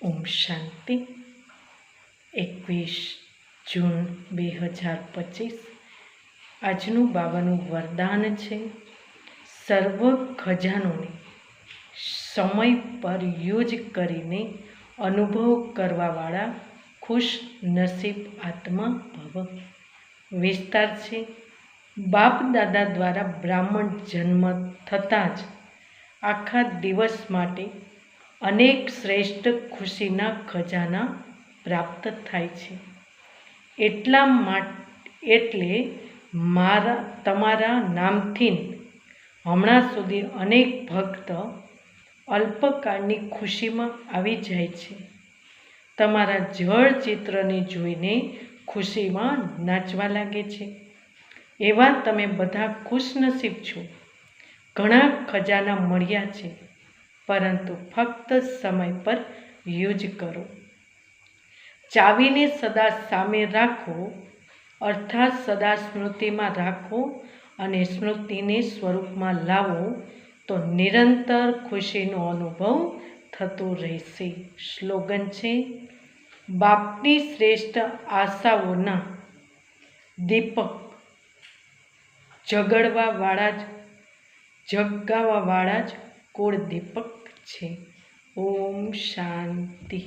ઓમ શાંતિ 21 જૂન 2025 આજનું બાવાનું વરદાન છે. સર્વ ખજાનોને સમય પર યુઝ કરીને અનુભવ કરવાવાળા ખુશ નસીબ આત્મા ભવ. વિસ્તાર છે. બાપ દાદા દ્વારા બ્રાહ્મણ જન્મ થતાં જ આખા દિવસ માટે અનેક શ્રેષ્ઠ ખુશીના ખજાના પ્રાપ્ત થાય છે. એટલે તમારા નામથી હમણાં સુધી અનેક ભક્ત અલ્પકાળની ખુશીમાં આવી જાય છે. તમારા જળ ચિત્રને જોઈને ખુશીમાં નાચવા લાગે છે. એવા તમે બધા ખુશનસીબ છો. ઘણા ખજાના મળ્યા છે, પરંતુ ફક્ત સમય પર યુઝ કરો. ચાવીને સદા સામે રાખો, અર્થાત સદા સ્મૃતિમાં રાખો અને સ્મૃતિને સ્વરૂપમાં લાવો તો નિરંતર ખુશીનો અનુભવ થતો રહેશે. સ્લોગન છે. બાપની શ્રેષ્ઠ આશાઓના દીપક જગાવવાવાળા જ કુળ દીપક છે. ઓમ શાંતિ.